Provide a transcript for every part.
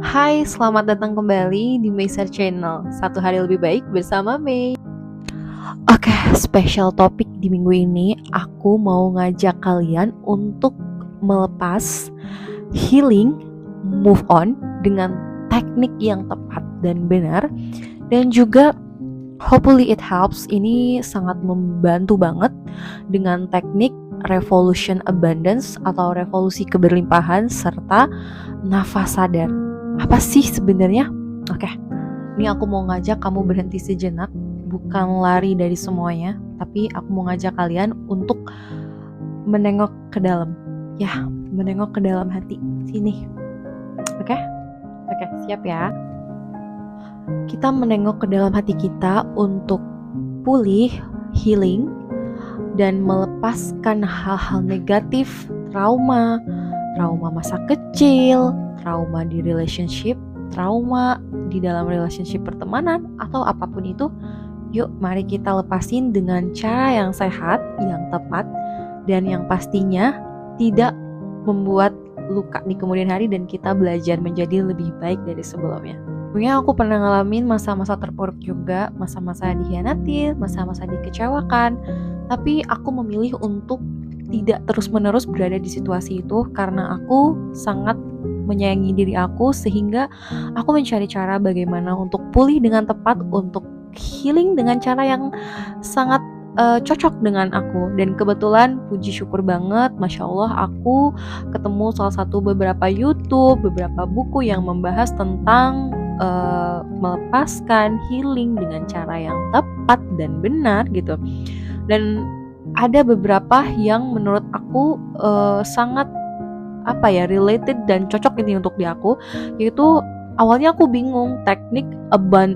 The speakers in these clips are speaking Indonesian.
Hai, selamat datang kembali di Maysa Channel. Satu hari lebih baik bersama May. Oke, special topik di minggu ini, aku mau ngajak kalian untuk melepas, healing, move on dengan teknik yang tepat dan benar. Dan juga hopefully it helps, ini sangat membantu banget dengan teknik revolution abundance atau revolusi keberlimpahan serta nafas sadar. Apa sih sebenarnya? Oke, ini aku mau ngajak kamu berhenti sejenak, bukan lari dari semuanya, tapi aku mau ngajak kalian untuk menengok ke dalam. Ya, menengok ke dalam hati. Sini. Oke, siap ya. Kita menengok ke dalam hati kita untuk pulih, healing, dan melepaskan hal-hal negatif, trauma masa kecil, trauma di relationship, trauma di dalam relationship pertemanan, atau apapun itu. Yuk, mari kita lepasin dengan cara yang sehat, yang tepat, dan yang pastinya tidak membuat luka di kemudian hari, dan kita belajar menjadi lebih baik dari sebelumnya. Mungkin aku pernah ngalamin masa-masa terpuruk juga, masa-masa dikhianati, masa-masa dikecewakan, tapi aku memilih untuk tidak terus-menerus berada di situasi itu karena aku sangat menyayangi diri aku, sehingga aku mencari cara bagaimana untuk pulih dengan tepat, untuk healing dengan cara yang sangat cocok dengan aku. Dan kebetulan puji syukur banget, Masya Allah, aku ketemu salah satu beberapa YouTube, beberapa buku yang membahas tentang melepaskan, healing dengan cara yang tepat dan benar gitu. Dan ada beberapa yang menurut aku sangat related dan cocok ini untuk di aku, yaitu awalnya aku bingung teknik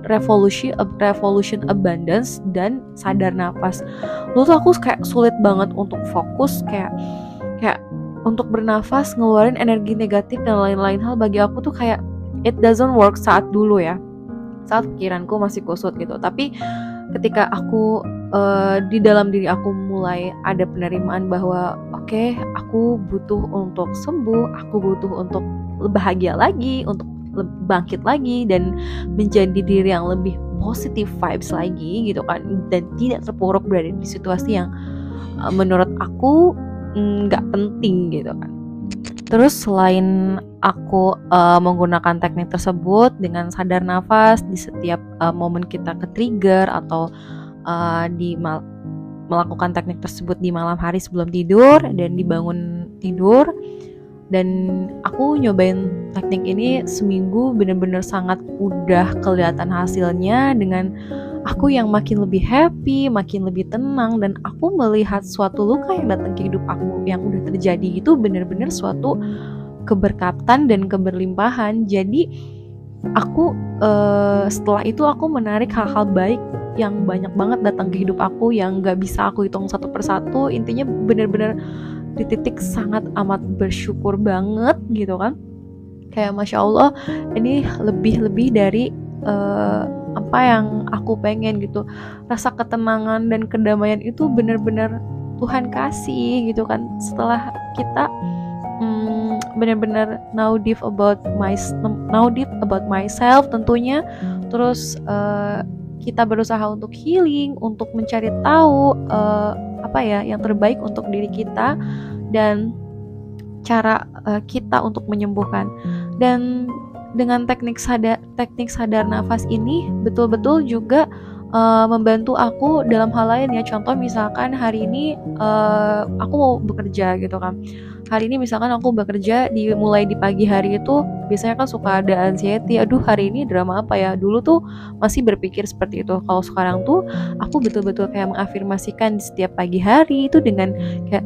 revolution abundance dan sadar nafas. Dulu tuh aku kayak sulit banget untuk fokus, kayak untuk bernafas, ngeluarin energi negatif dan lain-lain hal. Bagi aku tuh kayak it doesn't work saat dulu ya, saat pikiranku masih kusut gitu. Tapi ketika aku di dalam diri aku mulai ada penerimaan bahwa oke, aku butuh untuk sembuh, aku butuh untuk bahagia lagi, untuk bangkit lagi dan menjadi diri yang lebih positive vibes lagi gitu kan, dan tidak terpuruk berada di situasi yang menurut aku nggak penting gitu kan. Terus selain aku menggunakan teknik tersebut dengan sadar nafas di setiap momen kita ke-trigger atau melakukan teknik tersebut di malam hari sebelum tidur dan dibangun tidur, dan aku nyobain teknik ini seminggu, bener-bener sangat udah kelihatan hasilnya dengan aku yang makin lebih happy, makin lebih tenang, dan aku melihat suatu luka yang datang ke hidup aku yang udah terjadi itu bener-bener suatu keberkatan dan keberlimpahan. Jadi aku setelah itu aku menarik hal-hal baik yang banyak banget datang ke hidup aku yang gak bisa aku hitung satu persatu. Intinya bener-bener di titik sangat amat bersyukur banget gitu kan. Kayak Masya Allah, ini lebih dari apa yang aku pengen gitu. Rasa ketenangan dan kedamaian itu bener-bener Tuhan kasih gitu kan. Setelah kita benar-benar know deep about myself tentunya. Terus kita berusaha untuk healing, untuk mencari tahu yang terbaik untuk diri kita dan cara kita untuk menyembuhkan. Dan dengan teknik sadar nafas ini betul-betul juga membantu aku dalam hal lain ya. Contoh misalkan hari ini aku mau bekerja gitu kan. Hari ini misalkan aku bekerja mulai di pagi hari itu biasanya kan suka ada anxiety, aduh hari ini drama apa ya. Dulu tuh masih berpikir seperti itu. Kalau sekarang tuh aku betul-betul kayak mengafirmasikan di setiap pagi hari itu dengan kayak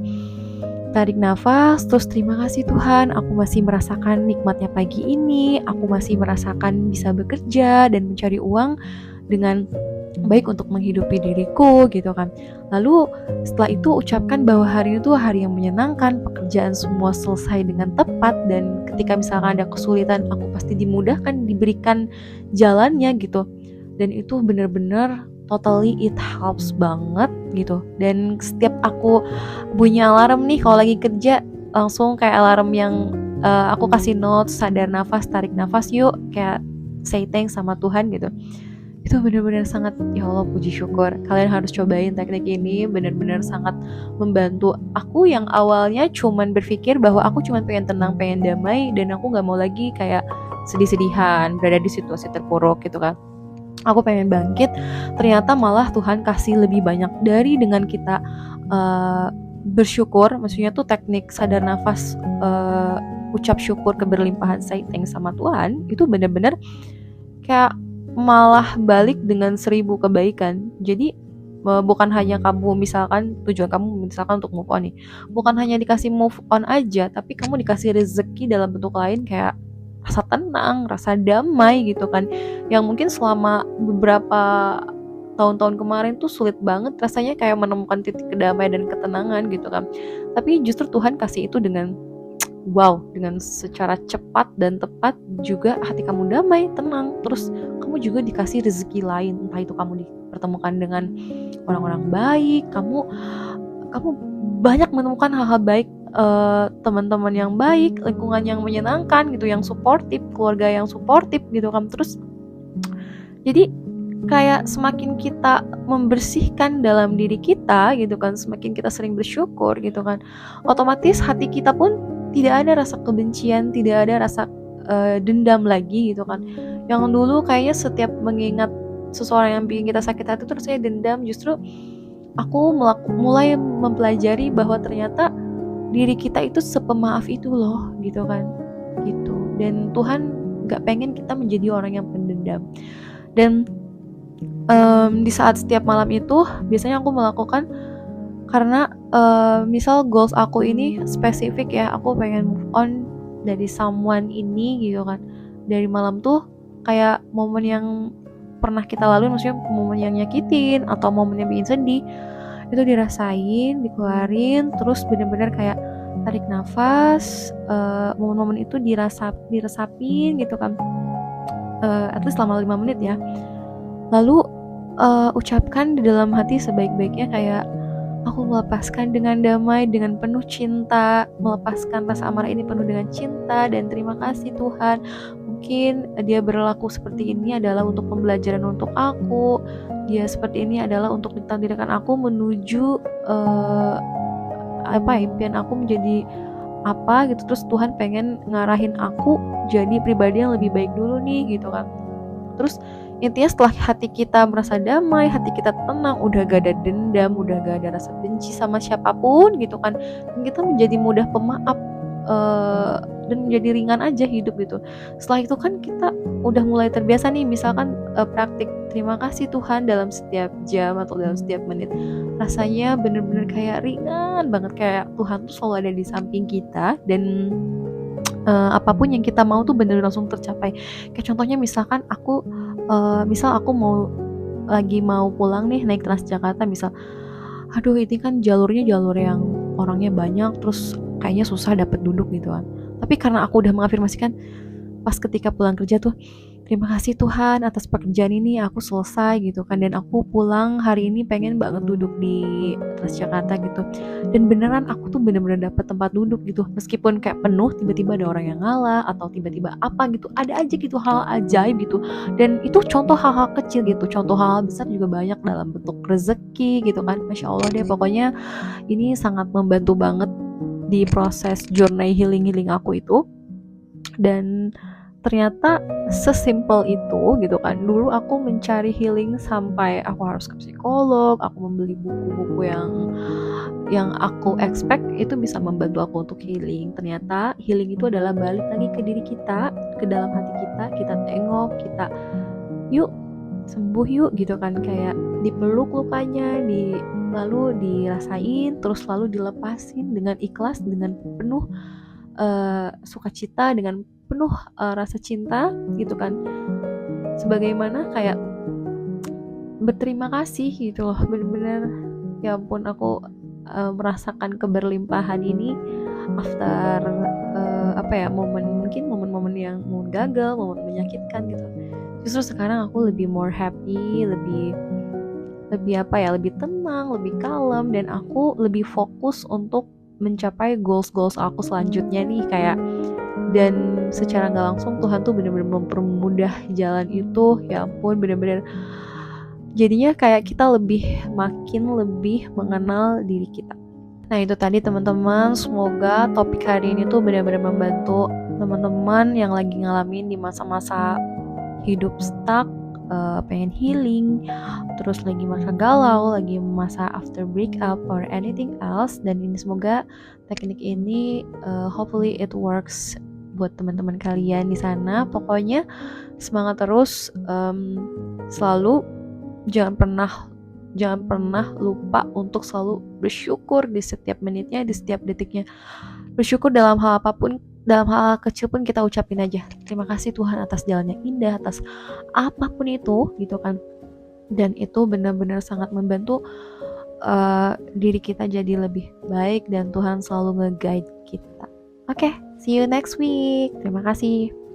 tarik nafas, terus terima kasih Tuhan, aku masih merasakan nikmatnya pagi ini, aku masih merasakan bisa bekerja dan mencari uang dengan baik untuk menghidupi diriku gitu kan. Lalu setelah itu ucapkan bahwa hari itu hari yang menyenangkan, pekerjaan semua selesai dengan tepat, dan ketika misalkan ada kesulitan aku pasti dimudahkan, diberikan jalannya gitu. Dan itu benar-benar totally it helps banget gitu. Dan setiap aku bunyi alarm nih kalau lagi kerja, langsung kayak alarm yang aku kasih notes, sadar nafas, tarik nafas yuk, kayak say thanks sama Tuhan gitu. Itu benar-benar sangat, ya Allah puji syukur, kalian harus cobain teknik ini, benar-benar sangat membantu aku yang awalnya cuman berpikir bahwa aku cuman pengen tenang, pengen damai, dan aku gak mau lagi kayak sedih-sedihan, berada di situasi terpuruk gitu kan. Aku pengen bangkit, ternyata malah Tuhan kasih lebih banyak dari dengan kita bersyukur, maksudnya tuh teknik sadar nafas, ucap syukur keberlimpahan, say thanks sama Tuhan, itu benar-benar kayak malah balik dengan 1000 kebaikan. Jadi bukan hanya kamu misalkan tujuan kamu misalkan untuk move on nih, bukan hanya dikasih move on aja, tapi kamu dikasih rezeki dalam bentuk lain kayak rasa tenang, rasa damai gitu kan, yang mungkin selama beberapa tahun-tahun kemarin tuh sulit banget rasanya kayak menemukan titik kedamaian dan ketenangan gitu kan. Tapi justru Tuhan kasih itu dengan wow, dengan secara cepat dan tepat, juga hati kamu damai, tenang, terus kamu juga dikasih rezeki lain, entah itu kamu dipertemukan dengan orang-orang baik, kamu banyak menemukan hal-hal baik, teman-teman yang baik, lingkungan yang menyenangkan gitu, yang suportif, keluarga yang suportif gitu kan. Terus jadi kayak semakin kita membersihkan dalam diri kita gitu kan, semakin kita sering bersyukur gitu kan, otomatis hati kita pun tidak ada rasa kebencian, tidak ada rasa dendam lagi gitu kan. Yang dulu kayaknya setiap mengingat seseorang yang bikin kita sakit hati terus saya dendam, justru aku mulai mempelajari bahwa ternyata diri kita itu sepemaaf itu loh gitu kan, gitu. Dan Tuhan gak pengen kita menjadi orang yang pendendam. Dan di saat setiap malam itu biasanya aku melakukan, karena misal goals aku ini spesifik ya, aku pengen move on dari someone ini gitu kan. Dari malam tuh kayak momen yang pernah kita lalui, maksudnya momen yang nyakitin atau momen yang bikin sedih, itu dirasain, dikeluarin, terus bener-bener kayak tarik nafas, momen-momen itu diresapin gitu kan, at least selama 5 menit ya. Lalu ucapkan di dalam hati sebaik-baiknya kayak aku melepaskan dengan damai, dengan penuh cinta, melepaskan rasa amarah ini penuh dengan cinta, dan terima kasih Tuhan. Mungkin dia berlaku seperti ini adalah untuk pembelajaran untuk aku. Dia seperti ini adalah untuk ditakdirkan aku menuju impian aku menjadi apa gitu. Terus Tuhan pengen ngarahin aku jadi pribadi yang lebih baik dulu nih gitu kan. Terus intinya setelah hati kita merasa damai, hati kita tenang, udah gak ada dendam, udah gak ada rasa benci sama siapapun gitu kan, dan kita menjadi mudah pemaaf, dan menjadi ringan aja hidup gitu. Setelah itu kan kita udah mulai terbiasa nih, misalkan praktik terima kasih Tuhan dalam setiap jam atau dalam setiap menit, rasanya bener-bener kayak ringan banget, kayak Tuhan tuh selalu ada di samping kita, dan apapun yang kita mau tuh bener-bener langsung tercapai. Kayak contohnya misalkan misal aku lagi mau pulang nih naik Transjakarta misal, aduh ini kan jalurnya jalur yang orangnya banyak, terus kayaknya susah dapet duduk gitu kan. Tapi karena aku udah mengafirmasikan pas ketika pulang kerja tuh, terima kasih Tuhan atas pekerjaan ini aku selesai gitu kan, dan aku pulang hari ini pengen banget duduk di Transjakarta gitu. Dan beneran aku tuh bener-bener dapet tempat duduk gitu, meskipun kayak penuh, tiba-tiba ada orang yang ngalah atau tiba-tiba apa gitu, ada aja gitu hal ajaib gitu. Dan itu contoh hal-hal kecil gitu, contoh hal besar juga banyak dalam bentuk rezeki gitu kan. Masya Allah deh, pokoknya ini sangat membantu banget di proses journey healing aku itu. Dan ternyata sesimpel itu gitu kan. Dulu aku mencari healing sampai aku harus ke psikolog, aku membeli buku-buku yang aku expect itu bisa membantu aku untuk healing. Ternyata healing itu adalah balik lagi ke diri kita, ke dalam hati kita tengok, kita yuk sembuh yuk gitu kan, kayak dipeluk lukanya, lalu dirasain, terus lalu dilepasin dengan ikhlas, dengan penuh sukacita, dengan penuh rasa cinta gitu kan, sebagaimana kayak berterima kasih gitu loh, bener-bener ya ampun aku merasakan keberlimpahan ini after mungkin momen-momen yang gagal, momen menyakitkan gitu. Justru sekarang aku lebih more happy, lebih lebih tenang, lebih kalem, dan aku lebih fokus untuk mencapai goals aku selanjutnya nih, kayak dan secara nggak langsung Tuhan tuh benar-benar mempermudah jalan itu. Ya ampun, benar-benar jadinya kayak kita makin lebih mengenal diri kita. Nah itu tadi teman-teman, semoga topik hari ini tuh benar-benar membantu teman-teman yang lagi ngalamin di masa-masa hidup stuck, pengen healing, terus lagi masa galau, lagi masa after breakup or anything else. Dan ini semoga teknik ini hopefully it works buat teman-teman kalian di sana. Pokoknya semangat terus, selalu jangan pernah lupa untuk selalu bersyukur di setiap menitnya, di setiap detiknya. Bersyukur dalam hal apapun, dalam hal kecil pun kita ucapin aja. Terima kasih Tuhan atas jalan yang indah, atas apapun itu gitu kan. Dan itu benar-benar sangat membantu diri kita jadi lebih baik dan Tuhan selalu nge-guide kita. Oke, see you next week. Terima kasih.